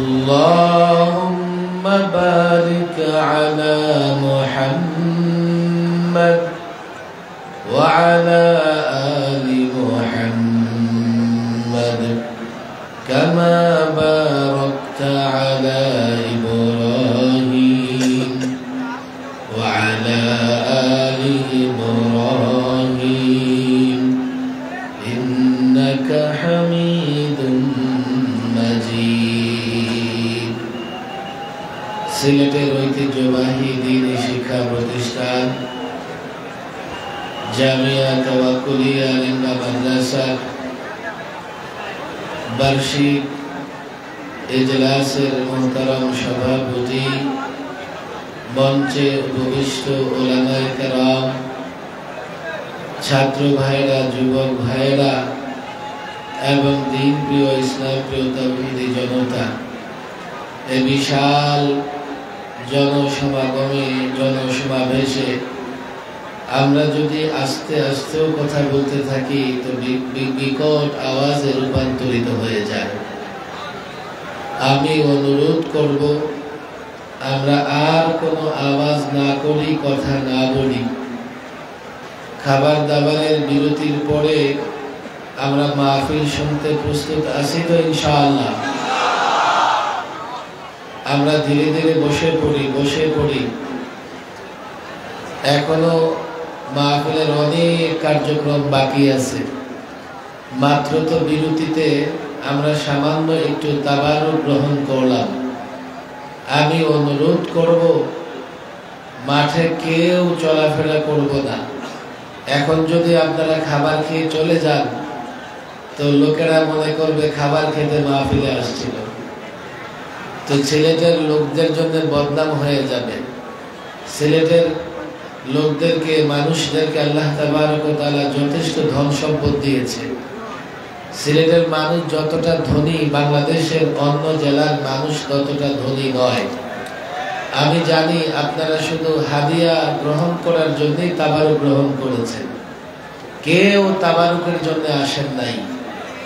اللهم بارك على محمد وعلى آل محمد كما باركت على إبراهيم وعلى آل إبراهيم إنك حميد مجيد সিলেটের ঐতিহ্যবাহী দ্বীনি শিক্ষা প্রতিষ্ঠান জামিয়া তাওয়াক্কুলিয়া আলিমা মাদ্রাসার বার্ষিক ইজলাসের মুহতারাম সভাপতি, মঞ্চে উপবিষ্ট উলামায়ে কেরাম, ছাত্র ভাইরা, যুবক ভাইরা এবং দিন প্রিয় ইসলাম প্রিয় তাওহীদি জনতা, এই বিশাল জনসমাগমে জনসমাবেশে আমরা যদি আস্তে আস্তেও কথা বলতে থাকি তো বিকট আওয়াজে রূপান্তরিত হয়ে যায়। আমি অনুরোধ করব আমরা আর কোনো আওয়াজ না করি, কথা না বলি। খাবার দাবারের বিরতির পরে আমরা মাহফিল শুনতে প্রস্তুত আছি তো ইনশাআল্লাহ? আমরা ধীরে ধীরে বসে পড়ি। এখনো মাহফিলের অনেক কার্যক্রম বাকি আছে। মাত্র তো বিরতিতে আমরা সামান্য একটু তাবারুক গ্রহণ করলাম। আমি অনুরোধ করব মাঠে কেউ চলাফেরা করব না। এখন যদি আপনারা খাবার খেয়ে চলে যান তো লোকেরা মনে করবে খাবার খেতে মাহফিলে আসছিল, তো সিলেটের লোকদের জন্য বদনাম হয়ে যাবে। সিলেটের লোকদেরকে, মানুষদেরকে আল্লাহ তাবারক ওয়া তাআলা যথেষ্ট ধন সম্পদ দিয়েছে। সিলেটের মানুষ যতটা ধনী বাংলাদেশের অন্য জেলার মানুষ ততটা ধনী নয়। আমি জানি আপনারা শুধু হাদিয়া গ্রহণ করার জন্যই তাবারুক গ্রহণ করেছেন, কেউ তাবারুকের জন্য আসেন নাই,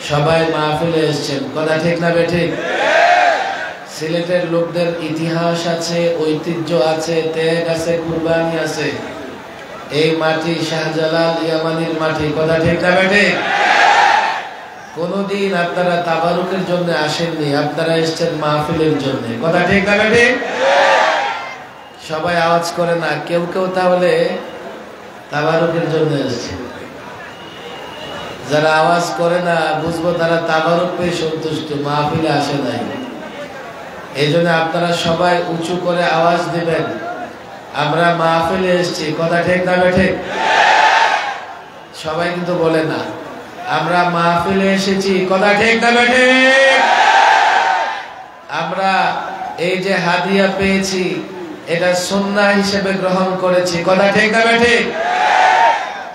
সবাই মাহফিলে এসেছেন। কথা ঠিক না বেঠিক? সিলেটের লোকদের ইতিহাস আছে, ঐতিহ্য আছে, ত্যাগ আছে, কুরবানি আছে। এই মাটি শাহজালাল ইয়ামানির মাটি। কথা ঠিক না বেঠিক? কোনদিন আপনারা তাবারুকের জন্য আসেননি, আপনারা এসেছেন মাহফিলের জন্য। কথা ঠিক না বেঠিক? সবাই আওয়াজ করে না, কেউ কেউ তাহলে তাবারুকের জন্য এসেছে। যারা আওয়াজ করে না বুঝবো তারা তাবারুক পেয়ে সন্তুষ্ট, মাহফিলে আসে নাই। এই জন্য আপনারা সবাই উঁচু করে আওয়াজ দিবেন, আমরা মাহফিলে এসেছি। কথা ঠিক না বেঠিক? সবাই কিন্তু বলে না, আমরা মাহফিলে এসেছি। কথা ঠিক না বেঠিক? আমরা এই যে হাদিয়া পেয়েছি এটা সুন্নাহ হিসেবে গ্রহণ করেছি। কথা ঠিক না বেঠিক?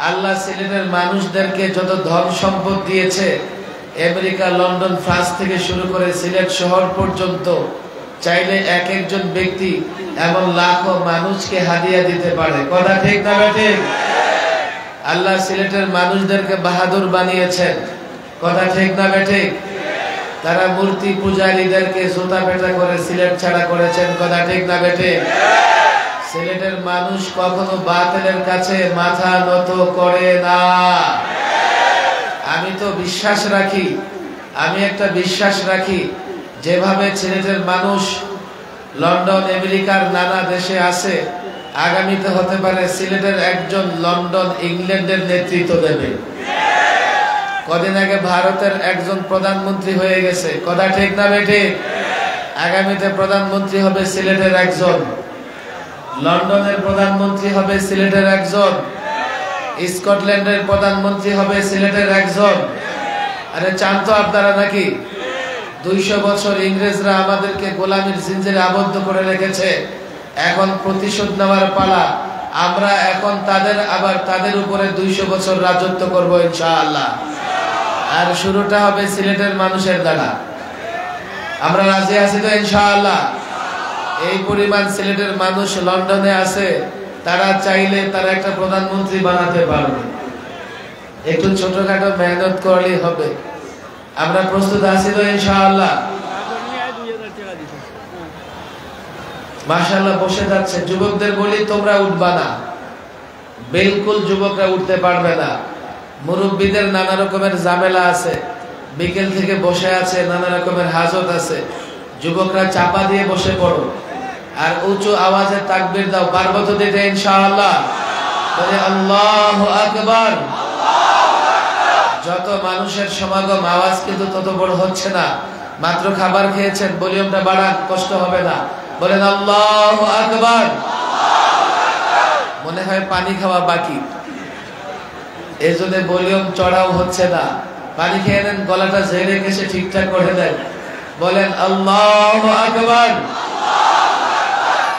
আল্লাহ সিলেটের মানুষদেরকে যত ধন সম্পদ দিয়েছে, আমেরিকা, লন্ডন, ফ্রান্স থেকে শুরু করে সিলেট শহর পর্যন্ত চাইলে এক একজন ব্যক্তি এমন লাখো মানুষকে হাদিয়া দিতে পারে। কথা ঠিক না বেঠিক? আল্লাহ সিলেটের মানুষদেরকে বাহাদুর বানিয়েছেন। কথা ঠিক না বেঠিক? তারা মূর্তি পূজারীদেরকে জুতা পেটা করে সিলেট ছাড়া করেছেন। কথা ঠিক না বেঠিক? সিলেটের মানুষ কখনো বাতিলের কাছে মাথা নত করে না। আমি তো বিশ্বাস রাখি, আমি একটা বিশ্বাস রাখি, যেভাবে সিলেটের মানুষ লন্ডন, আমেরিকার নানা দেশে আছে, আগামীতে হতে পারে সিলেটের একজন লন্ডন, ইংল্যান্ডের নেতৃত্ব দেবে। কদিন আগে ভারতের একজন প্রধানমন্ত্রী হয়ে গেছে। কথা ঠিক না বেঠিক? আগামীতে প্রধানমন্ত্রী হবে সিলেটের একজন, লন্ডনের প্রধানমন্ত্রী হবে সিলেটের একজন, স্কটল্যান্ডের প্রধানমন্ত্রী হবে সিলেটের একজন। আরে চান তো আপনারা নাকি? 200 বছর ইংরেজরা আমাদেরকে গোলামীর জিঞ্জিরে আবদ্ধ করে রেখেছে, এখন প্রতিশোধ নেওয়ার পালা। আমরা এখন তাদের উপরে 200 বছর রাজত্ব করব ইনশাআল্লাহ। আর শুরুটা হবে সিলেটের মানুষের দ্বারা। আমরা রাজি আছি তো ইনশাআল্লাহ? এই পরিমাণ সিলেটের মানুষ লন্ডনে আছে, তারা চাইলে তারা একটা প্রধানমন্ত্রী বানাতে পারবে। একটু ছোটখাটো মেহনত করলেই হবে। আমরা প্রস্তুত আছি তো ইনশাআল্লাহ? মাশাআল্লাহ বসে যাচ্ছে। যুবকদের বলি তোমরা উঠবা না, বিলকুল যুবকরা উঠতে পারবে না। মুরব্বীদের নানা রকমের ঝামেলা আছে, বিকেল থেকে বসে আছে, নানা রকমের হাজত আছে। যুবকরা চাপা দিয়ে বসে পড়ো আর উঁচু আওয়াজে তাকবীর দাও। পারবো তো দিতে ইনশাআল্লাহ? বলে আল্লাহু আকবার। যত মানুষের সমাগম, আওয়াজ কিন্তু তত বড় হচ্ছে না। মাত্র খাবার খেয়েছেন, ভলিউমটা বাড়ান, কষ্ট হবে না। বলেন আল্লাহু আকবার। মনে হয় পানি খাওয়া বাকি, এই জন্য ভলিউম চড়াও হচ্ছে না। পানি খেয়ে নেন, গলাটা ঝেড়ে গেছে ঠিকঠাক করে দেন। বলেন আল্লাহু আকবার।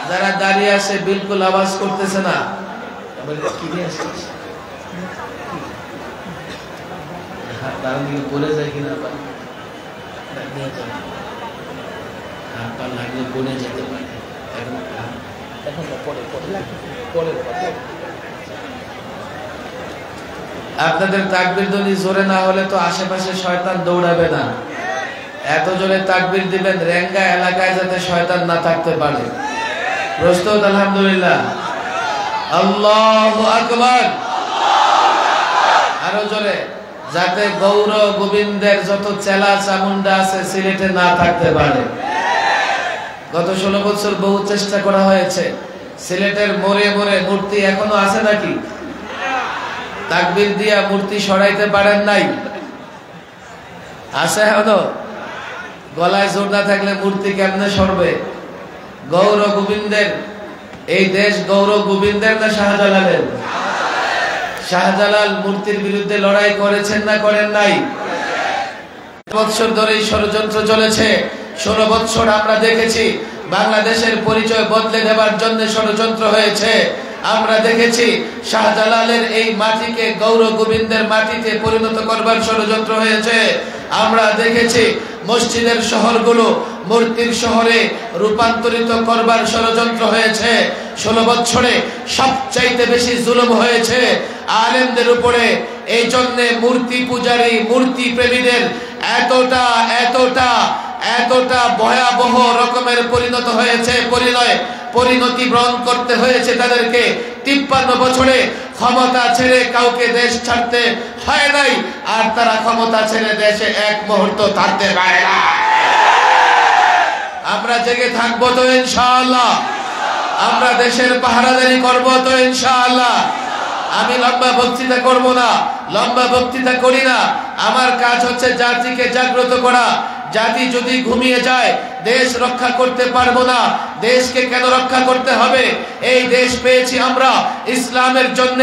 যারা দাঁড়িয়ে আছে বিলকুল আওয়াজ করতেছে না, পড়ে যায় কিনা, লাগলে পড়ে যেতে পারে। আপনাদের তাকবীর ধ্বনি জোরে না হলে তো আশেপাশে শয়তান দৌড়াবে না। এত জোরে তাকবীর দিবেন রেঙ্গা এলাকায় যাতে শয়তান না থাকতে পারে। প্রস্তুত? আলহামদুলিল্লাহ। আল্লাহু আকবার। আরো জোরে, যাতে গৌর গোবিন্দের যত চেলা চামুন্ডা আছে সিলেটে না থাকতে পারে। গত 16 বছর বহু চেষ্টা করা হয়েছে। সিলেটের মোড়ে মোড়ে মূর্তি এখনো আছে নাকি? তাকবীর দিয়া মূর্তি সরাইতে পারেন নাই? আছে এখনো? গলায় জোর না থাকলে মূর্তি কেমনে সরবে? গৌর গোবিন্দের এই দেশ গৌর গোবিন্দের না শাহজালালের? শাহজালাল মূর্তির বিরুদ্ধে লড়াই করেছেন না করেন নাই? বছর ধরে ষড়যন্ত্র চলেছে। 16 বছর আমরা দেখেছি বাংলাদেশের পরিচয় বদলে দেওয়ার জন্য ষড়যন্ত্র হয়েছে। আমরা দেখেছি শাহজালালের এই মাটিকে গৌর গোবিন্দের মাটিতে পরিণত করবার ষড়যন্ত্র হয়েছে। আমরা দেখেছি মসজিদের শহরগুলো মূর্তির শহরে রূপান্তরিত করবার ষড়যন্ত্র হয়েছে। 16 বছরে সবচাইতে বেশি জুলুম হয়েছে আলেমদের উপরে। এই জন্য মূর্তি পূজারী মূর্তি প্রেমীদের এতটা এতটা এতটা ভয়াবহ রকমের পরিণত হয়েছে, পরিণতি গ্রহণ করতে হয়েছে তাদেরকে। 53 বছরে ক্ষমতা ছেড়ে কাউকে দেশ ছাড়তে হয় নাই, আর তারা ক্ষমতা ছেড়ে দেশে এক মুহূর্ত থাকতে পারে না। আমরা জেগে থাকবো তো ইনশাআল্লাহ? আমরা দেশের পাহারাদারি করবো তো ইনশাআল্লাহ? আমি লম্বা বক্তৃতা করব না, লম্বা বক্তৃতা করি না। আমার কাজ হচ্ছে জাতিকে জাগ্রত করা। জাতি যদি ঘুমিয়ে যায় দেশ রক্ষা করতে পারবো না। দেশকে কেন রক্ষা করতে হবে? এই দেশ পেয়েছি আমরা ইসলামের জন্য।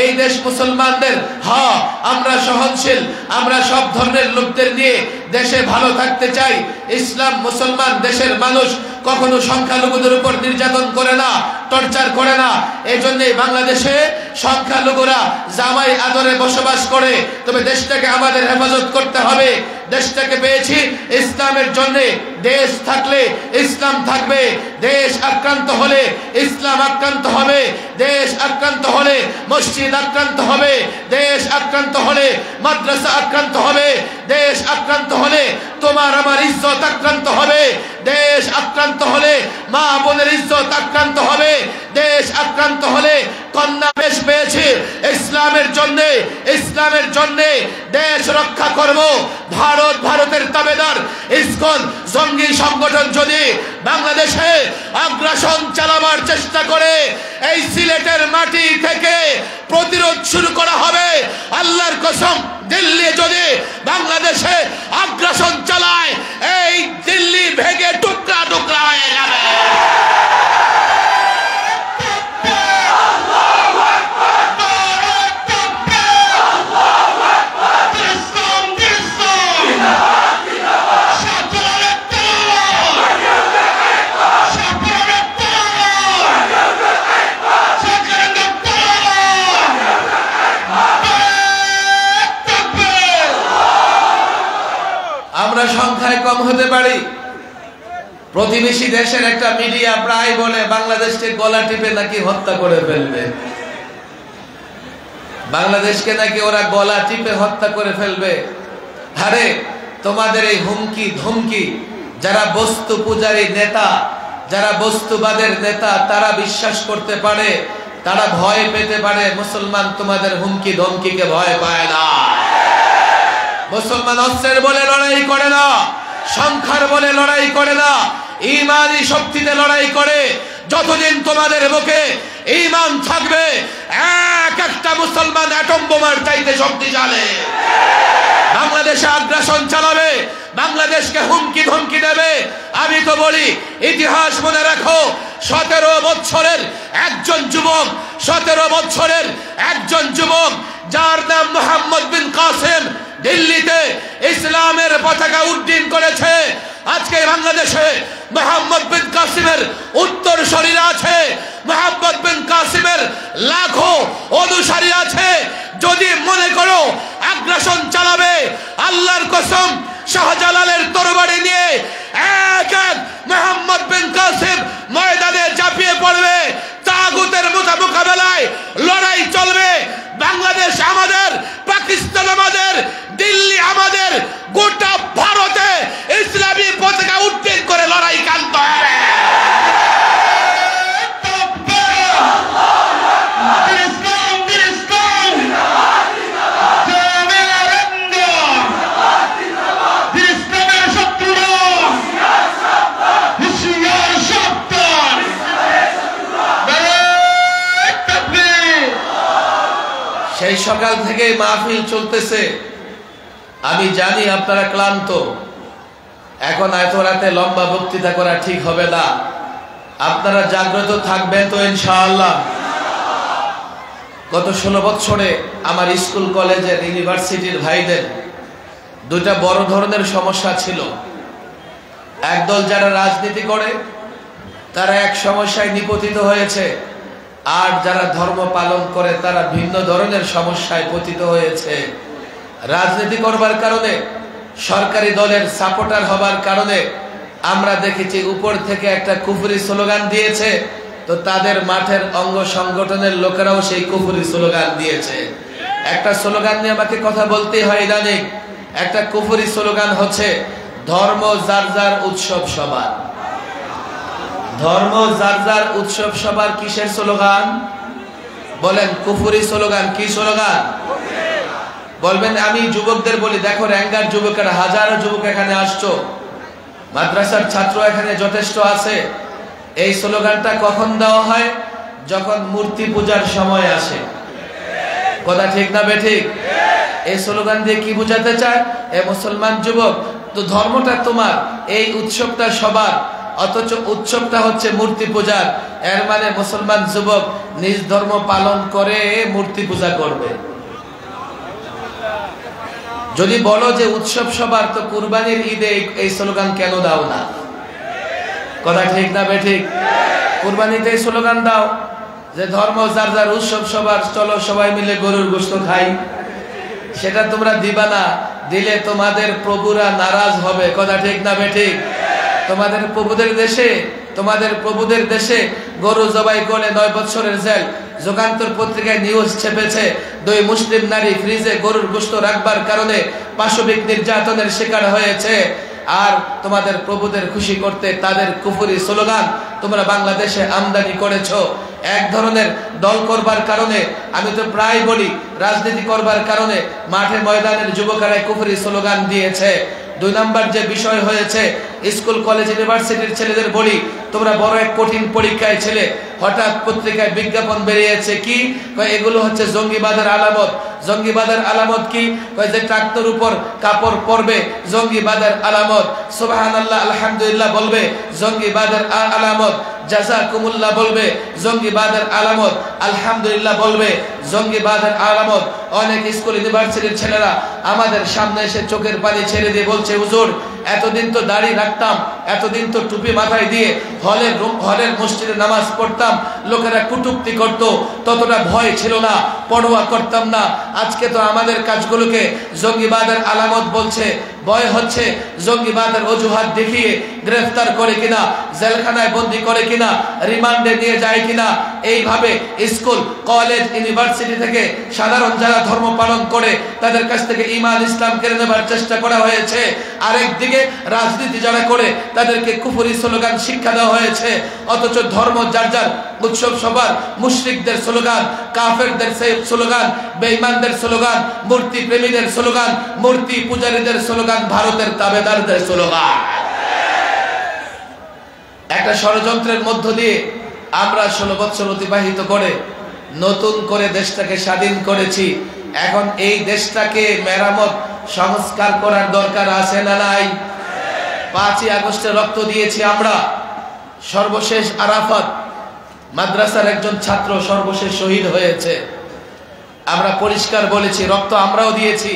এই দেশ মুসলমানদের। হ্যাঁ, আমরা সহনশীল, আমরা সব ধর্মের লোকদের নিয়ে দেশে ভালো থাকতে চাই। ইসলাম মুসলমান দেশের মানুষ কখনো সংখ্যালঘুদের উপর নির্যাতন করে না, টর্চার করে না। এই জন্যই বাংলাদেশে সংখ্যালঘুরা জামাই আদরে বসবাস করে। তবে দেশটাকে আমাদের হেফাজত করতে হবে। দেশটাকে পেয়েছি ইসলামের জন্য। দেশ থাকলে ইসলাম থাকবে। দেশ আক্রান্ত হলে ইসলাম আক্রান্ত হবে। দেশ আক্রান্ত হলে মসজিদ আক্রান্ত হবে। দেশ আক্রান্ত হলে মাদ্রাসা আক্রান্ত হবে। দেশ আক্রান্ত হলে তোমার আমার ইজ্জত আক্রান্ত হবে। দেশ আক্রান্ত হলে মা বোনের ইজ্জত আক্রান্ত হবে। দেশ আক্রান্ত হলে কন্যা বেশ পেয়েছে ইসলামের জন্য। ইসলামের জন্য দেশ রক্ষা করব। ভারতের তাবেদার ইসকন জঙ্গি সংগঠন যদি বাংলাদেশে আগ্রাসন চালাবার চেষ্টা করে, এই সিলেটের মাটি থেকে প্রতিরোধ শুরু করা হবে। আল্লাহর কসম, দিল্লি যদি বাংলাদেশে আগ্রাসন চালায়, এই দিল্লি ভেঙে টুকরা টুকরা হয়ে যাবে। আমরা সংখ্যায় কম হতে পারি। প্রতিবেশী দেশের একটা মিডিয়া প্রায় বলে বাংলাদেশকে গলা টিপে নাকি হত্যা করে ফেলবে। বাংলাদেশকে নাকি ওরা গলা টিপে হত্যা করে ফেলবে। আরে তোমাদের এই হুমকি ধমকি যারা বস্তু পূজারী নেতা, যারা বস্তুবাদের নেতা, তারা বিশ্বাস করতে পারে, তারা ভয় পেতে পারে মুসলমান তোমাদের হুমকি ধমকিকে ভয় পায় না। মুসলমান অস্ত্রের বলে লড়াই করে না, সংখ্যার বলে লড়াই করে না, ঈমানি শক্তিতে লড়াই করে। যতদিন তোমাদের বুকে ঈমান থাকবে, এক একটা মুসলমান অ্যাটম বোমার চাইতে শক্তিশালী। বাংলাদেশে আগ্রাসন চালাবে, বাংলাদেশকে হুমকি ধমকি দেবে। আমি তো বলি, ইতিহাস মনে রাখো, 17 বছরের একজন যুবক, 17 বছরের একজন যুবক যার নাম মোহাম্মদ বিন কাসেম, দিল্লিতে ইসলামের পতাকা উড্ডীন করেছে। আজকে বাংলাদেশে মোহাম্মদ বিন কাসিমের উত্তরসূরিরা আছে, মোহাম্মদ বিন কাসিমের লাখো অনুসারী আছে। যদি মনে করো আগ্রাসন চালাবে, আল্লাহর কসম শাহজালালের তরবারি নিয়ে এক এক মোহাম্মদ বিন কাসিম ময়দানে ঝাঁপিয়ে পড়বে। তাগুতের মোকাবেলায় লড়াই চলবে। বাংলাদেশ আমাদের, পাকিস্তান আমাদের, দিল্লি আমাদের, গোটা ভারতে ইসলামী পতাকা উড্ডীন করে লড়াই কান্ত হবে। সেই সকাল থেকে মাহফিল চলতেছে। আমি জানি আপনারা ক্লান্ত, এখন এত রাতে লম্বা বক্তৃতা করা ঠিক হবে না। আপনারা জাগ্রত থাকবেন তো ইনশাআল্লাহ। গত 16 বছরে আমার স্কুল কলেজের ইউনিভার্সিটির ভাইদের দুইটা বড় ধরনের সমস্যা ছিল। একদল যারা রাজনীতি করে তারা এক সমস্যায় নিপতিত হয়েছে, আর যারা ধর্ম পালন করে তারা ভিন্ন ধরনের সমস্যায় পতিত হয়েছে। রাজনীতি করবার কারণে, সরকারি দলের সাপোর্টার হবার কারণে আমরা দেখেছি উপর থেকে একটা কুফরি স্লোগান দিয়েছে, তো তাদের মাঠের অঙ্গ সংগঠনের লোকেরাও সেই কুফরি স্লোগান দিয়েছে। একটা স্লোগান নিয়ে আমাকে কথা বলতেই হয় ইদানিং। একটা কুফরি স্লোগান হচ্ছে ধর্ম যার যার উৎসব সবার। ধর্ম যার যার উৎসব সবার কিসের স্লোগান? বলেন কুফরি স্লোগান। কি স্লোগান বলবেন? আমি যুবকদের বলি, দেখো র্যাঙ্গার যুবকেরা, হাজারো যুবক এখানে আসছো, মাদ্রাসার ছাত্র এখানে যথেষ্ট আছে। এই স্লোগানটা কখন দেওয়া হয়? যখন মূর্তি পূজার সময় আসে। কথা ঠিক না বেঠিক? এই স্লোগান দিয়ে কি বোঝাতে চায়? এ মুসলমান যুবক, তো ধর্মটা তোমার, এই উৎসবটা সবার, অথচ উৎসবটা হচ্ছে মূর্তি পূজার। এর মানে মুসলমান যুবক নিজ ধর্ম পালন করে মূর্তি পূজা করবে। যদি বলো যে উৎসব সবার, তো কুরবানির ঈদে এই স্লোগান কেন দাও না? কথা ঠিক না বেঠিক? কুরবানিতে এই স্লোগান দাও যে ধর্ম যার যার, উৎসব সবার, চলো সবাই মিলে গরুর গোশত খাই। সেটা তোমরা দিবা না, দিলে তোমাদের প্রভুরা নারাজ হবে। কথা ঠিক না বেঠিক? তোমাদের প্রভুদের দেশে গরু জবাই করে 9 বছরের জেল। যুগান্তর পত্রিকায় নিউজ ছেপেছে 2 মুসলিম নারী ফ্রিজে গরুর গোশত রাখবার কারণে পাশবিক নির্যাতনের শিকার হয়েছে। আর তোমাদের প্রভুদের খুশি করতে তাদের কুফরি স্লোগান তোমরা বাংলাদেশে আমদানি করেছো। এক ধরনের দল করবার কারণে, আমি তো প্রায় বলি রাজনীতি করবার কারণে মাঠে ময়দানের যুবকেরা কুফরি স্লোগান দিয়েছে। 2 নাম্বার যে বিষয় হয়েছে, স্কুল কলেজ ইউনিভার্সিটির ছেলেদের বলি, তোমরা বড় এক কঠিন পরীক্ষায় ছেলে, হঠাৎ পত্রিকায় বিজ্ঞাপন বেরিয়েছে কি এগুলো হচ্ছে জঙ্গিবাদের আলামত। জঙ্গিবাদের আলামত কি? যে ট্রাক্টর উপর কাপড় পরবে, জঙ্গিবাদের আলামত। সুবহানাল্লাহ আলহামদুলিল্লাহ বলবে, জঙ্গিবাদের আলামত। জাযাকুমুল্লাহ বলবে, জঙ্গিবাদের আলামত। আলহামদুলিল্লাহ বলবে, জঙ্গিবাদের আলামত। অনেক স্কুল ইউনিভার্সিটির ছেলেরা আমাদের সামনে এসে চোখের পানি ছেড়ে দিয়ে বলছে, হুজুর এতদিন তো দাড়ি রাখতাম, এতদিন তো টুপি মাথায় দিয়ে হলের মসজিদে নামাজ পড়তাম, লোকেরা কটূক্তি করত, ততটা ভয় ছিল না, পরোয়া করতাম না। আজকে তো আমাদের কাজগুলোকে জঙ্গিবাদের আলামত বলছে, ভয় হচ্ছে জঙ্গিবাদের অজুহাত দেখিয়ে গ্রেফতার করে কিনা জেলখানায় বন্দী করে কিনা, রিমান্ডে নিয়ে যায় কিনা। এইভাবে স্কুল, কলেজ, ইউনিভার্সিটি থেকে সাধারণ যারা ধর্ম পালন করে তাদের কাছ থেকে ঈমান ইসলাম কেড়ে নেবার চেষ্টা করা হয়েছে। আরেকদিকে রাজনীতি যারা করে তাদেরকে কুফরি স্লোগান শিক্ষা দেওয়া হয়েছে। অথচ ধর্ম যার যার, উৎসব সবার, মুশরিকদের স্লোগান, কাফেরদের স্লোগান, বেঈমানদের স্লোগান, মূর্তি প্রেমীদের স্লোগান, মূর্তি পূজারীদের স্লোগান, ভারতের তাবেদারদের স্লোগান। একটা ষড়যন্ত্রের মধ্য দিয়ে আমরা 16 বছর অতিবাহিত করে নতুন করে দেশটাকে স্বাধীন করেছি। এখন এই দেশটাকে মেরামত, সংস্কার করার দরকার আছে না নাই? 5ই আগস্টে রক্ত দিয়েছি আমরা। সর্বশেষ আরাফাত মাদ্রাসার একজন ছাত্র সর্বশেষ শহীদ হয়েছে। আমরা পরিষ্কার বলেছি, রক্ত আমরাও দিয়েছি,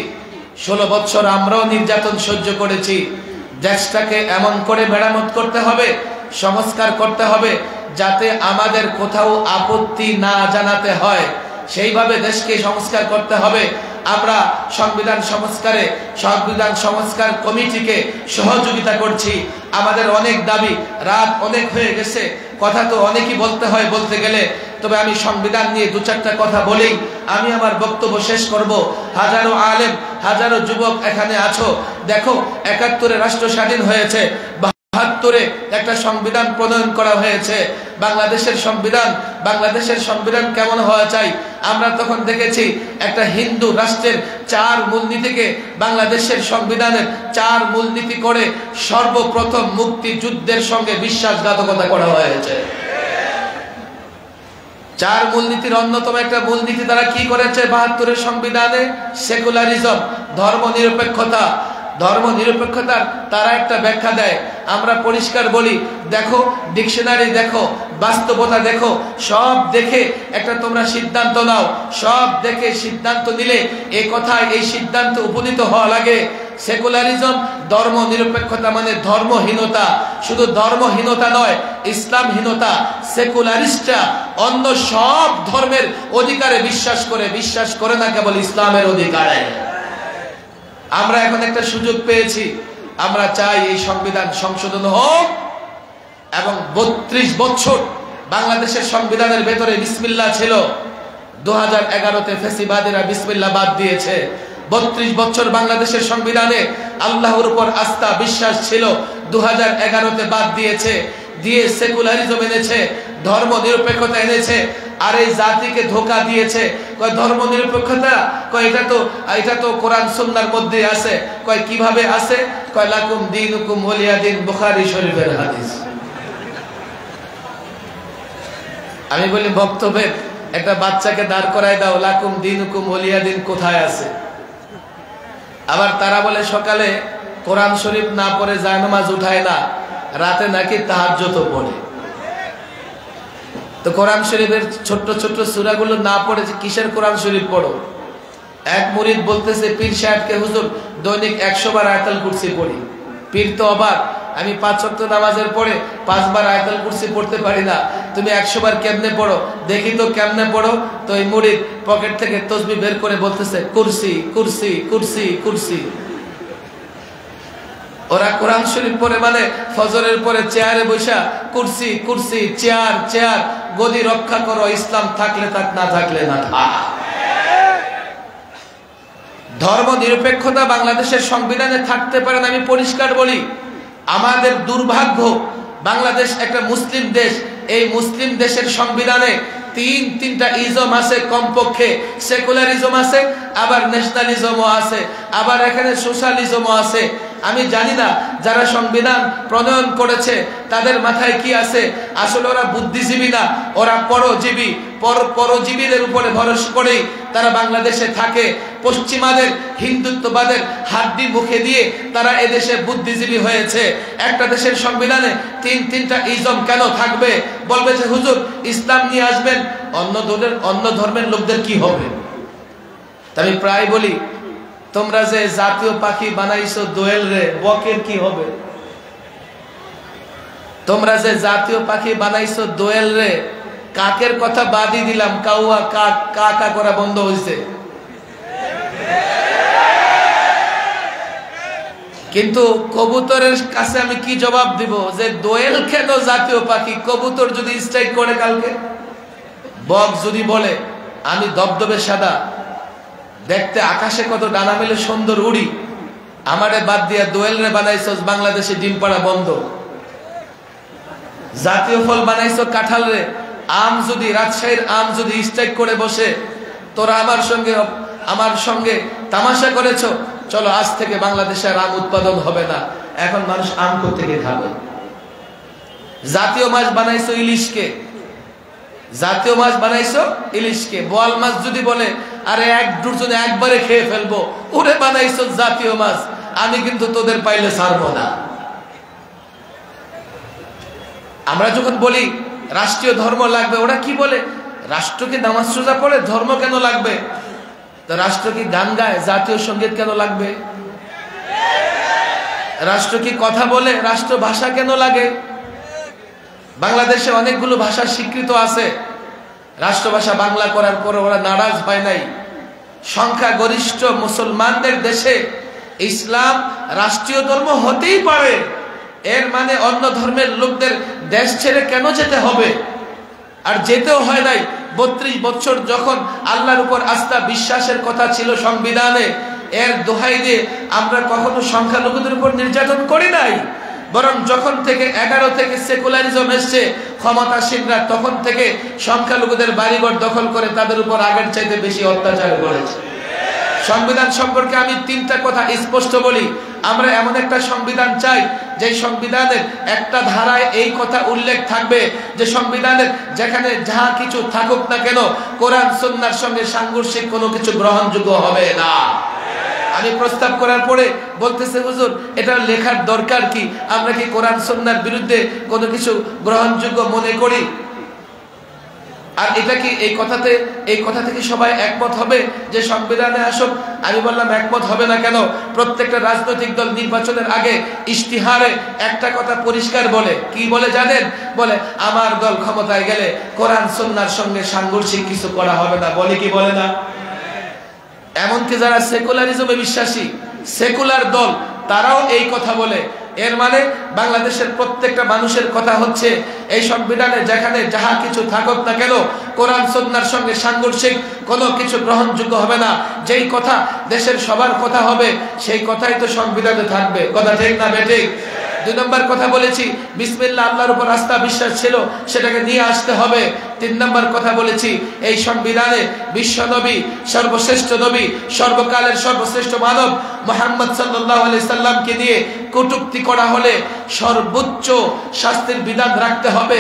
16 বছর আমরাও নির্যাতন সহ্য করেছি। দেশটাকে এমন করে মেরামত করতে হবে, সংস্কার করতে হবে যাতে আমাদের কোথাও আপত্তি না জানাতে হয়। সেইভাবে দেশকে সংস্কার করতে হবে। আমরা সংবিধান সংস্কার কমিটিকে সহযোগিতা করছি। আমাদের অনেক দাবি, রাত অনেক হয়ে গেছে, কথা তো অনেকই বলতে হয় বলতে গেলে, তবে আমি সংবিধান নিয়ে 2-4টা কথা বলেই আমি আমার বক্তব্য শেষ করব। হাজারো আলেম, হাজারো যুবক এখানে আছো, দেখো 71-এ রাষ্ট্র স্বাধীন হয়েছে, 72-এ একটা সংবিধান প্রণয়ন করা হয়েছে। বাংলাদেশের সংবিধান কেমন হওয়া চাই? আমরা তখন দেখেছি একটা হিন্দু রাষ্ট্রের 4 মূলনীতিকে বাংলাদেশের সংবিধানের 4 মূলনীতি করে সর্বপ্রথম মুক্তিযুদ্ধের সঙ্গে বিশ্বাসঘাতকতা করা হয়েছে। 4 মূলনীতির অন্যতম একটা মূলনীতি তারা কি করেছে 72-এর সংবিধানে? সেকুলারিজম, ধর্মনিরপেক্ষতার তারা একটা ব্যাখ্যা দেয়। আমরা পরিষ্কার বলি, দেখো ডিকশনারি দেখো, বাস্তবতা দেখো, সব দেখে একটা তোমরা সিদ্ধান্ত নাও। সব দেখে সিদ্ধান্ত নিলে এই কথায় এই সিদ্ধান্ত উপনীত হওয়া লাগে। সেকুলারিজম, ধর্মনিরপেক্ষতা মানে ধর্মহীনতা। শুধু ধর্মহীনতা নয়, ইসলামহীনতা। সেকুলারিস্টরা অন্য সব ধর্মের অধিকারে বিশ্বাস করে না কেবল ইসলামের অধিকারে। আমরা এখন একটা সুযোগ পেয়েছি, আমরা চাই এই সংবিধান সংশোধন হোক এবং 32 বছর বাংলাদেশের সংবিধানের ভেতরে বিসমিল্লাহ ছিল। 2011-তে ফ্যাসিবাদীরা বিসমিল্লাহ বাদ দিয়েছে। 32 বছর বাংলাদেশের সংবিধানে আল্লাহর উপর আস্থা বিশ্বাস ছিল, 2011-তে বাদ দিয়েছে। দিয়ে সেকুলারিজম এনেছে, ধর্ম নিরপেক্ষতা এনেছে। আর এই জাতিকে ধোঁকা দিয়েছে, কয় ধর্ম নিরপেক্ষতা, কয় এটা তো কোরআন সুন্নাহর মধ্যে আছে। কয় কিভাবে আছে? কয় লাকুম দীনুকুম ওয়ালিয়া দিন, বুখারী শরীফের হাদিস। আমি বলি বক্তব্যে একটা বাচ্চাকে দাঁড় করায় দাও, লাকুম দীনুকুম ওয়ালিয়া দিন কোথায় আছে? আবার তারা বলে সকালে কোরআন শরীফ না পড়ে জায়নামাজ উঠায় না, রাতে নাকি তাহাজ্জুদ পড়ে। তো কোরআন শরীফের ছোট্ট ছোট্ট সূরাগুলো না পড়ে কিসের কোরআন শরীফ পড়ো? এক মুরিদ বলতেছে পীর সাহেবকে, হুজুর দৈনিক 100 বার আয়াতুল কুরসি পড়ি। পীর তো অবাক, আমি 5 ওয়াক্ত নামাজের পরে 5 বার আয়াতুল কুরসি পড়তে পারি না, তুমি 100 বার কেমনে পড়ো? দেখি তো কেমনে পড়ো। তো এই মুরিদ পকেট থেকে তসবিহ বের করে বলতেছে কুরসি কুরসি কুরসি কুরসি। ওরা কোরআন শরীফ পড়ে মানে ফজরের পরে চেয়ারে বসা কুরসি কুরসি, চেয়ার চেয়ার, গদি রক্ষা করো, ইসলাম থাকলে থাক, না থাকলে না থাক। ধর্ম নিরপেক্ষতা বাংলাদেশের সংবিধানে থাকতে পারে না। আমি পরিষ্কার বলি, আমাদের দুর্ভাগ্য, বাংলাদেশ একটা মুসলিম দেশ। এই মুসলিম দেশের সংবিধানে তিনটা ইজম আছে কমপক্ষে। সেকুলারিজম আছে, আবার ন্যাশনালিজমও আছে, আবার এখানে সোশ্যালিজমও আছে। আমি জানি না যারা সংবিধান প্রণয়ন করেছে তাদের মাথায় কি আছে। আসলে ওরা বুদ্ধিজীবী না, ওরা পরজীবী। পরজীবীদের উপরে ভরসা করেই তারা বাংলাদেশে থাকে। পশ্চিমাদের, হিন্দুত্ববাদের হাড্ডি মুখে দিয়ে তারা এদেশে বুদ্ধিজীবী হয়েছে। একটা দেশের সংবিধানে তিনটা ইজম কেন থাকবে? বলবে যে হুজুর ইসলাম নিয়ে আসবেন, অন্য ধর্মের লোকদের কি হবে? আমি প্রায় বলি, তোমরা যে জাতীয় পাখি বানাইছো দোয়েল রে, বকের কি হবে? তোমরা যে জাতীয় পাখি বানাইছো দোয়েল রে, কাকের কথা বাদই দিলাম, কাউয়া কাক কা করা বন্ধ হয়েছে। কিন্তু কবুতরের কাছে আমি কি জবাব দিব যে দোয়েল কেন জাতীয় পাখি? কবুতর যদি স্ট্রাইক করে কালকে, বক যদি বলে আমি দবদবে সাদা, দেখতে আকাশে কত ডানা মেলে সুন্দর উড়ি, আমারে বাদ দিয়া দোয়েল রে বানাইছস বাংলাদেশে ডিম পাড়া বন্ধ, জাতীয় ফল বানাইছো কাঁঠাল রে, আম যদি রাজশাহীর আম যদি স্ট্রাইক করে বসে, তোরা আমার সঙ্গে তামাশা করেছো, চলো আজ থেকে বাংলাদেশে আর আম উৎপাদন হবে না, এখন মানুষ আম থেকে খাবে। জাতীয় মাছ বানাইছো ইলিশকে, জাতীয় মাছ বানাইছো ইলিশকে, বোয়াল মাছ যদি বলে আরে এক দুজনে একবারে খেয়ে ফেলবো, ওরে বানাইছো জাতীয় মাছ, আমি কিন্তু তোদের পাইলে ছাড়বো না। আমরা যখন বলি রাষ্ট্রীয় ধর্ম লাগবে, ওরা কি বলে রাষ্ট্র কি নামাজ রোজা পড়ে, ধর্ম কেন লাগবে? তো রাষ্ট্র কি গান গায়, জাতীয় সঙ্গীত কেন লাগবে? রাষ্ট্র কি কথা বলে, রাষ্ট্র ভাষা কেন লাগে? বাংলাদেশে অনেকগুলো ভাষা স্বীকৃত আছে, রাষ্ট্রভাষা বাংলা করার পর ওরা নারাজ হয় নাই। সংখ্যা গরিষ্ঠ মুসলমানদের দেশে ইসলাম রাষ্ট্রীয় ধর্ম হতেই পারে, এর মানে অন্য ধর্মের লোকদের দেশ ছেড়ে কেন যেতে হবে? আর যেতেও হয় নাই। 32 বছর যখন আল্লাহর উপর আস্থা বিশ্বাসের কথা ছিল সংবিধানে, এর দোহাই দিয়ে আমরা কখনো সংখ্যালঘুদের উপর নির্যাতন করি নাই, বরং যখন থেকে 11 থেকে সেকুলারিজম এসছে ক্ষমতাসীনরা, তখন থেকে সংখ্যালঘুদের বাড়িঘর দখল করে তাদের উপর আগের চাইতে বেশি অত্যাচার করেছে। সংবিধান সম্পর্কে আমি 3টা কথা স্পষ্ট বলি, আমরা এমন একটা সংবিধান চাই যে সংবিধানের একটা ধারায় এই কথা উল্লেখ থাকবে যে সংবিধানের যেখানে যাহা কিছু থাকুক না কেন কোরআন সুন্নাহর সঙ্গে সাংঘর্ষিক কোনো কিছু গ্রহণযোগ্য হবে না। আমি প্রস্তাব করার পরে বলতেছে হুজুর এটা লেখার দরকার কি, আমরা কি কোরআন সুন্নাহর বিরুদ্ধে কোনো কিছু গ্রহণযোগ্য মনে করি? আর এটা কি এই কথা থেকে সবাই একমত হবে যে সংবিধানে আসুক? আমি বললাম একমত হবে না কেন? প্রত্যেকটা রাজনৈতিক দল নির্বাচনের আগে ইশতিহারে একটা কথা পরিষ্কার বলে, কি বলে জানেন? বলে আমার দল ক্ষমতায় গেলে কোরআন সুন্নাহর সঙ্গে সাংঘর্ষিক কিছু করা হবে না, বলে কি বলে না? এমনকি যারা সেকুলারিজমে বিশ্বাসী সেকুলার দল তারাও এই কথা বলে। এর মানে বাংলাদেশের প্রত্যেকটা মানুষের কথা হচ্ছে এই সংবিধানে যেখানে যাহা কিছু থাকুক না কেন কোরআন সুন্নাহর সঙ্গে সাংঘর্ষিক কোনো কিছু গ্রহণযোগ্য হবে না। যেই কথা দেশের সবার কথা হবে সেই কথাই তো সংবিধানে থাকবে, কথা ঠিক না বেঠিক? 2 নম্বর কথা বলেছি বিসমিল্লাহ, আল্লাহর উপর আস্থা বিশ্বাস ছিল সেটাকে নিয়ে আসতে হবে। 3 নম্বর কথা বলেছি এই সংবিধানে বিশ্ব নবী, সর্বশ্রেষ্ঠ নবী, সর্বকালের সর্বশ্রেষ্ঠ মানব মুহাম্মদ সাল্লাল্লাহু আলাইহি সাল্লামকে নিয়ে কটূক্তি করা হলে সর্বোচ্চ শাস্তির বিধান রাখতে হবে।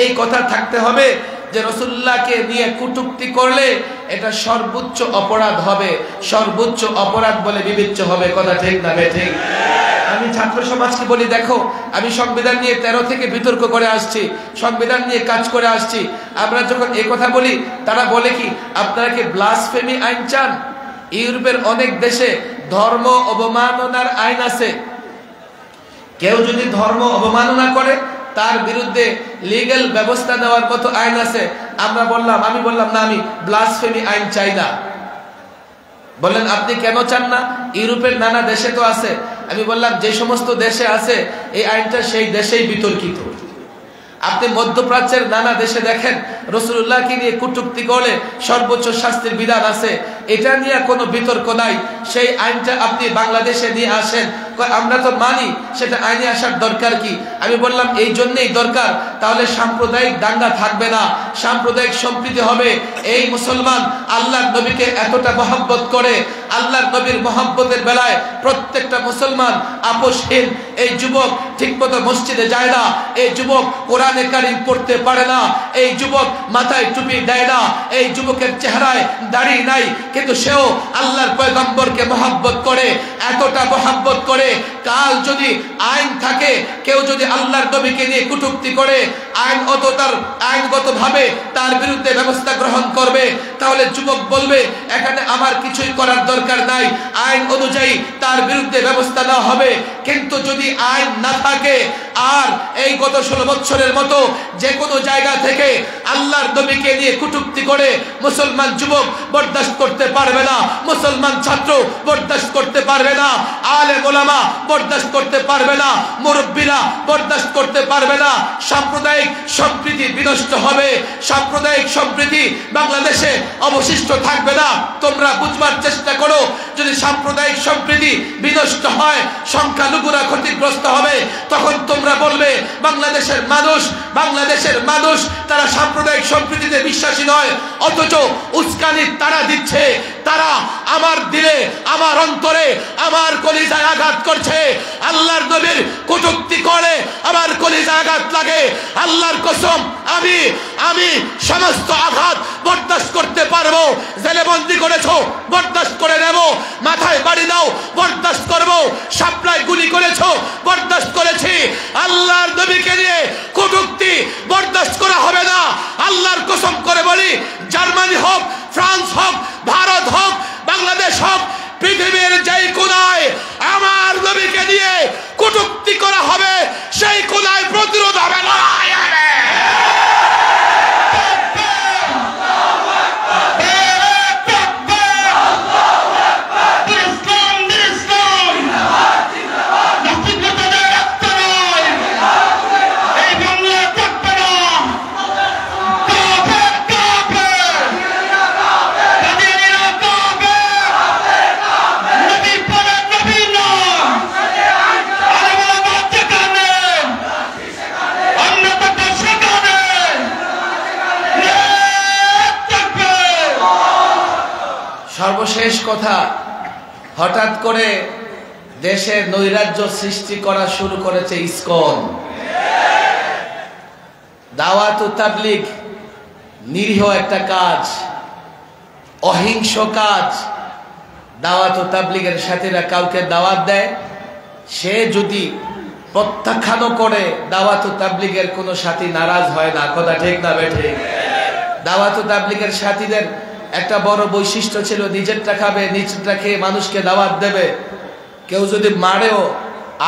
এই কথা থাকতে হবে যে রাসূলুল্লাহকে নিয়ে কটূক্তি করলে এটা সর্বোচ্চ অপরাধ হবে, সর্বোচ্চ অপরাধ বলে বিবেচ্য হবে, কথা ঠিক না বেঠিক? আমি ছাত্র সমাজকে বলি দেখো আমি সংবিধান নিয়ে 13 থেকে বিতর্ক করে আসছি, সংবিধান নিয়ে কাজ করে আসছি। আমরা যখন এই কথা বলি তারা বলে কি আপনারা কি ব্লাসফেমি আইন চান? ইউরোপের অনেক দেশে ধর্ম অবমাননার আইন আছে, কেউ যদি ধর্ম অবমাননা করে তার বিরুদ্ধে লিগ্যাল ব্যবস্থা নেওয়ার মতো আইন আছে। আমি বললাম না আমি ব্লাসফেমি আইন চাই না। বললেন আপনি কেন চান না? ইউরোপের নানা দেশে তো আছে। আমি বললাম যে সমস্ত দেশে আছে এই আইনটা সেই দেশেই বিতর্কিত। আপনি মধ্যপ্রাচ্যের নানা দেশে দেখেন রাসূলুল্লাহকে নিয়ে কটূক্তি করলে সর্বোচ্চ শাস্তির বিধান আছে, এটা নিয়ে কোনো বিতর্ক নাই। সেই আইনটা আপনি বাংলাদেশে নিয়ে আসেন, আমরা তো মানি, সেটা আইনে আসার দরকার কি? আমি বললাম এই জন্যই দরকার, তাহলে সাম্প্রদায়িক দাঙ্গা থাকবে না, সাম্প্রদায়িক সম্প্রীতি হবে। এই মুসলমান আল্লাহর নবীকে এতটা মহব্বত করে, আল্লাহর নবীর মহব্বতের বেলায় প্রত্যেকটা মুসলমান আপোষহীন। এই যুবক ঠিকমতো মসজিদে যায় না, এই যুবক কোরআনে কারীম পড়তে পারে না, এই যুবক মাথায় টুপি দেয় না, এই যুবকের চেহারায় দাড়ি নাই, কিন্তু সেও আল্লাহর পয়গম্বরকে মহব্বত করে, এতটা মহব্বত করে কাল যদি আইন থাকে কেউ যদি আল্লাহর নবীকে নিয়ে কটূক্তি করে আইনগতভাবে তার বিরুদ্ধে ব্যবস্থা গ্রহণ করবে। তাহলে যুবক বলবে এখানে আমার কিছুই করার দরকার নাই, আইন অনুযায়ী তার বিরুদ্ধে ব্যবস্থা নেওয়া হবে। কিন্তু যদি আইন না থাকে আর এই গত 16 বছরের মতো যে কোনো জায়গা থেকে আল্লাহর নবীকে নিয়ে কটূক্তি করে মুসলমান যুবক বরদাস্ত করতে পারবে না, মুসলমান ছাত্র বরদাস্ত করতে পারবে না, আলেম ওলামা বরদাস্ত করতে পারবে না, মুরব্বীরা বরদাস্ত করতে পারবে না। সাম্প্রদায়িক সম্প্রীতি বিনষ্ট হবে, সাম্প্রদায়িক সম্প্রীতি বাংলাদেশে অবশিষ্ট থাকবে না। তোমরা বুঝবার চেষ্টা করো, যদি সাম্প্রদায়িক সম্প্রীতি বিনষ্ট হয়, সংখ্যালঘুরা ক্ষতিগ্রস্ত হবে, তখন তোমরা বলবে বাংলাদেশের মানুষ তারা সাম্প্রদায়িক সম্প্রীতিতে বিশ্বাসী নয়, অথচ উস্কানি তারা দিচ্ছে। তারা আমার দিলে, আমার অন্তরে, আমার কলিজায় আঘাত করছে। আল্লাহর নবীর কটূক্তি করে আমার কলিজায় আঘাত লাগে। আল্লাহর কসম, আমি সমস্ত আঘাত বরদাস্ত করতে পারবো। জেলে বন্দি করেছো, বরদাস্ত করে নেব। মাথায় বাড়ি দাও, বরদাস্ত করবো। শাপলায় গুলি করেছো, বরদাস্ত করেছি। আল্লাহর নবীকে নিয়ে কটূক্তি বরদাস্ত করা হবে না। আল্লাহর কসম করে বলি, জার্মানি হোক, ফ্রান্স হোক, ভারত হোক, বাংলাদেশ হোক, পৃথিবীর যেই কোনায় আমার নবীকে নিয়ে কটূক্তি করা হবে, সেই কোনায় প্রতিরোধ হবে, লড়াই হবে। সর্বশেষ কথা, হঠাৎ করে দেশে নৈরাজ্য সৃষ্টি করা শুরু করেছে ইসকন। দাওয়াত ও তাবলীগ নিরীহ একটা কাজ, অহিংস কাজ। দাওয়াত ও তাবলীগের সাথীরা কাউকে দাওয়াত দেয়, সে যদি প্রত্যাখ্যানও করে, দাওয়াত ও তাবলীগের কোনো সাথী নারাজ হয় না। কথা ঠিক না বেঠে? দাওয়াত ও তাবলীগের সাথীদের একটা বড় বৈশিষ্ট্য ছিল, নিজেরটা খাবে, নিজেরটা খেয়ে মানুষকে দাওয়াত দেবে। কেউ যদি মারেও,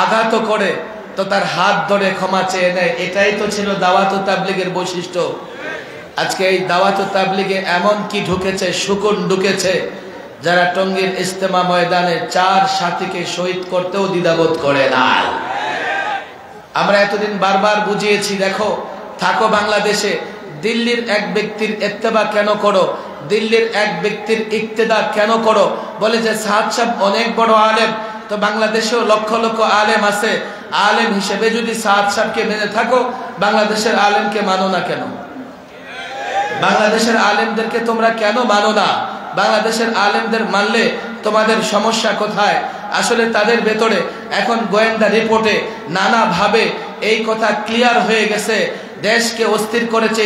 আঘাতও করে, তো তার হাত ধরে ক্ষমা চেয়ে নেয়। এটাই তো ছিল দাওয়াত ও তাবলীগের বৈশিষ্ট্য। আজকে এই দাওয়াত ও তাবলীগে এমন কি ঢুকেছে, শকুন ঢুকেছে, যারা টঙ্গীর ইজতেমা ময়দানে 4 সাথীকে শহীদ করতেও দ্বিধাবোধ করে না। আমরা এতদিন বারবার বুঝিয়েছি, দেখো, থাকো বাংলাদেশে, দিল্লির এক ব্যক্তির ইত্তেবা কেন করো, দিল্লির এক ব্যক্তির ইক্তেদা কেন করো? বলে যে সাদ সাহেব অনেক বড় আলেম, তো বাংলাদেশেও লক্ষ লক্ষ আলেম আছে, আলেম হিসেবে যদি সাদ সাহেবকে মেনে থাকো, বাংলাদেশের আলেমকে মানো না কেন? বাংলাদেশের আলেমদেরকে তোমরা কেন মানো না? বাংলাদেশের আলেমদের মানলে তোমাদের সমস্যা কোথায়? আসলে তাদের ভেতরে এখন গোয়েন্দা রিপোর্টে নানাভাবে এই কথা ক্লিয়ার হয়ে গেছে। দেশকে অস্থির করেছে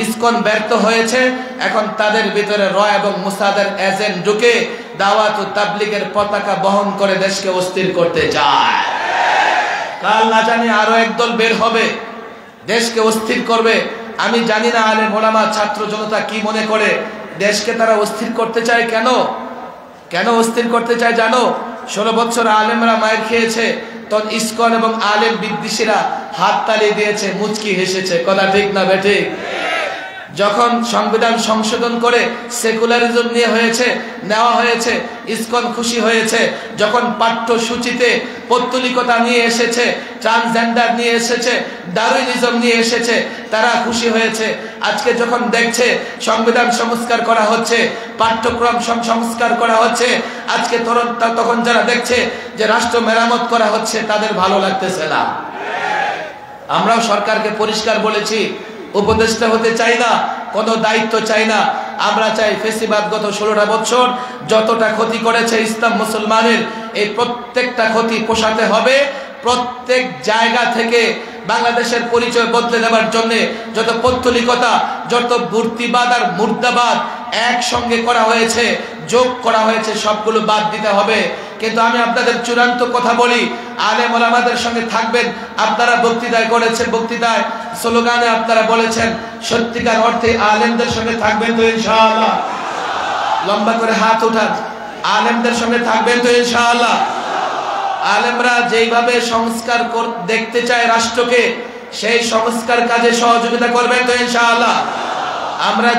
ইসকন ব্যর্থ হয়েছে। এখন তাদের ভিতরে র এবং মুসাদের এজেন্ট ঢুকে দাওয়াত ও তাবলীগের পতাকা বহন করে দেশকে অস্থির করতে চায়। কাল না জানি আরো একদল বের হবে, দেশকে অস্থির করবে। আমি জানি না আলেম ওলামা ছাত্র জনতা কি মনে করে, দেশকে তারা অস্থির করতে চায়। কেন অস্থির করতে চায় জানো? 16 বছর আলেমরা মায়ের খেয়েছে, তখন ইসকন এবং আলেম বিদ্বেষীরা হাত তালি দিয়েছে, মুচকি হেসেছে। কথা ঠিক না বেঠে? যখন সংবিধান সংশোধন করে সেকুলারিজম নেওয়া হয়েছে, ইসকন খুশি হয়েছে। যখন পাঠ্যসূচিতে পৌত্তলিকতা নিয়ে এসেছে, ট্রান্সজেন্ডার নিয়ে এসেছে, ডারউইনিজম নিয়ে এসেছে, তারা খুশি হয়েছে। আজকে যখন দেখছে সংবিধান সংস্কার করা হচ্ছে, পাঠ্যক্রম সংস্কার করা হচ্ছে, আজকে তখন যারা দেখছে যে রাষ্ট্র মেরামত করা হচ্ছে, তাদের ভালো লাগতেছে না। আমরাও সরকারকে পরিষ্কার বলেছি, উপদেষ্টা হতে চাই না, কোনো দায়িত্ব চাই না। আমরা চাই ফেসিবাদ গত 16টা বছর যতটা ক্ষতি করেছে ইসলাম মুসলমানের, এই প্রত্যেকটা ক্ষতি পোষাতে হবে। প্রত্যেক জায়গা থেকে বাংলাদেশের পরিচয় বদলে দেওয়ার জন্য যত পৌত্তলিকতা, যত মূর্তিবাদ আর মুর্দাবাদ একসঙ্গে করা হয়েছে, যোগ করা হয়েছে, সবগুলো বাদ দিতে হবে। কিন্তু আমি আপনাদের চূড়ান্ত কথা বলি, আলেম ওলামাদের সঙ্গে থাকবেন। আপনারা বক্তৃতায় করেছেন, বক্তৃতায় স্লোগানে আপনারা বলেছেন, সত্যিকার অর্থে আলেমদের সঙ্গে থাকবেন তো ইনশাআল্লাহ? লম্বা করে হাত উঠান। আলেমদের সঙ্গে থাকবেন তো ইনশাআল্লাহ? আলেমরা যেইভাবে সংস্কার দেখতে চায় রাষ্ট্রকে, সেই সংস্কার কাজে সহযোগিতা করবেন তো ইনশাআল্লাহ? আমরা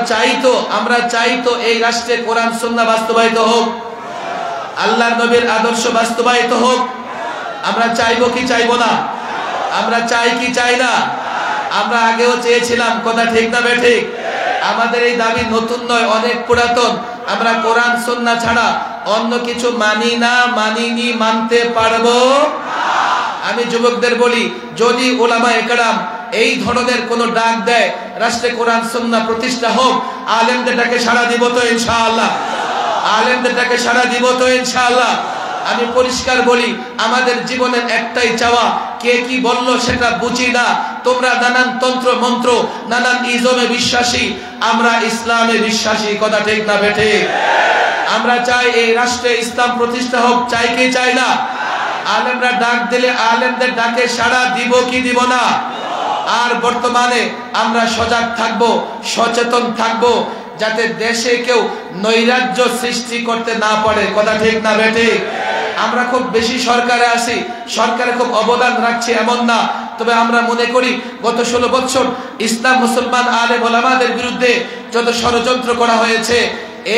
চাই তো এই রাষ্ট্রে কোরআন সুন্নাহ বাস্তবায়িত হোক, আল্লাহর নবীর আদর্শ বাস্তবায়িত হোক। আমরা চাইবো কি চাইবো না? আমরা চাই কি চাই না? আমরা আগেও চেয়েছিলাম, কথা ঠিক না বেঠিক? আমাদের এই দাবি নতুন নয়, অনেক পুরাতন। আমরা কোরআন সুন্নাহ ছাড়া অন্য কিছু মানি না, মানিনি, মানতে পারবো। আমি যুবকদের বলি, যদি উলামায়ে কেরাম এই ধরনের কোন ডাক দেয় রাষ্ট্রে কোরআন সুন্নাহ প্রতিষ্ঠা হোক, আলেমদের ডাকে সাড়া দিব তো ইনশাআল্লাহ? আলেমদের ডাকে সাড়া দিব তো ইনশাআল্লাহ? আমি পরিষ্কার বলি, আমাদের জীবনের একটাই চাওয়া, কে কি বলল সেটা বুঝি না। তোমরা নানান তন্ত্র মন্ত্র, নানান ইজমে বিশ্বাসী, আমরা ইসলামে বিশ্বাসী, কথা ঠিক না বেঠিক? আমরা চাই এই রাষ্ট্রে ইসলাম প্রতিষ্ঠা হোক, চাই কি চাই না? আলেমরা ডাক দিলে আলেমদের ডাকে সাড়া দিব কি দিব না? আর বর্তমানে আমরা সজাগ থাকব, সচেতন থাকব, যাতে দেশে কেউ নৈরাজ্য সৃষ্টি করতে না পারে, কথা ঠিক না বেঠিক? আমরা খুব বেশি সরকারে আছি, সরকারে খুব অবদান রাখছি এমন না, তবে আমরা মনে করি গত 16 বছর ইসলাম মুসলমান আলেম ওলামাদের বিরুদ্ধে যত ষড়যন্ত্র করা হয়েছে,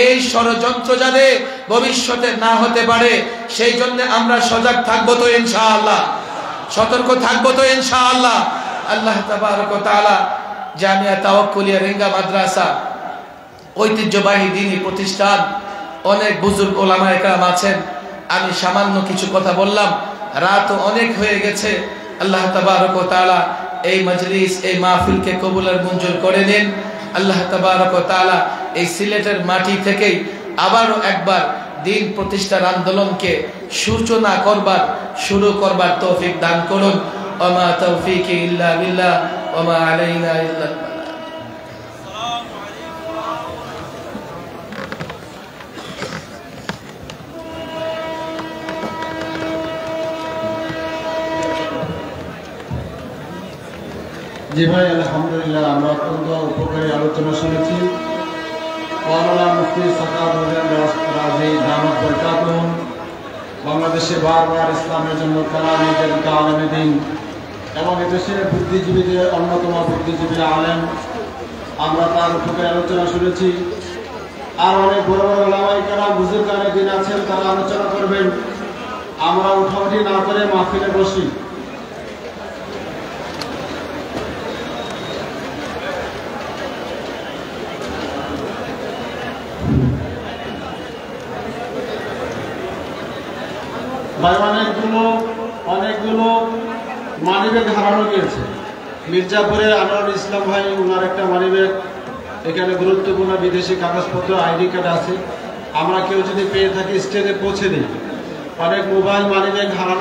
এই ষড়যন্ত্র যাতে ভবিষ্যতে না হতে পারে, সেই জন্য আমরা সজাগ থাকবো তো ইনশাআল্লাহ? সতর্ক থাকবো তো ইনশাআল্লাহ? আল্লাহ তাবারক ওয়া তাআলা জামিয়া তাওয়াক্কুলিয়া রেঙ্গা মাদ্রাসা ঐতিহ্যবাহী দ্বীনি প্রতিষ্ঠান, অনেক বুজুর্গ ওলামায়ে কেরাম আছেন। আমি সামান্য কিছু কথা বললাম, রাত অনেক হয়ে গেছে। আল্লাহ তাবারক ওয়া তাআলা এই মজলিস, এই মাহফিলকে কবুলের মঞ্জুর করে নিন। আল্লাহ তাবারক ওয়া তাআলা এই সিলেটের মাটি থেকেই আবারও একবার দিন প্রতিষ্ঠার আন্দোলনকে সূচনা করবার, শুরু করবার তৌফিক দান করুন। ওয়া মা তাওফীকি ইল্লা বিল্লাহ ওয়া মা আলাইনা ইল্লাল বালাগ। জি ভাই, আলহামদুলিল্লাহ, আমরা অত্যন্ত উপকারী আলোচনা শুনেছি। মুফতি রাজি দামাত বরকাতুহুম বাংলাদেশে বারবার ইসলামের জন্য তারা নিজেদেরকে আলেমে দিন এবং এদেশের বুদ্ধিজীবীদের অন্যতম বুদ্ধিজীবী আলেম, আমরা তার উপকারী আলোচনা শুনেছি। আর অনেক বড় বড় ওলামায়ে কেরাম বুজুর্গানে দিন আছেন, তারা আলোচনা করবেন। আমরা উঠাউঠি না করে মাহফিলে বসি। ভাই, অনেকগুলো মানিব্যাগ হারানো গিয়েছে। মির্জাপুরে আনোয়ারুল ইসলাম ভাই, ওনার একটা মানিব্যাগ, এখানে গুরুত্বপূর্ণ বিদেশি কাগজপত্র, আইডি কার্ড আছে। আমরা কেউ যদি পেয়ে থাকি স্টেজে পৌঁছে দিই। অনেক মোবাইল মানিব্যাগ হারানো।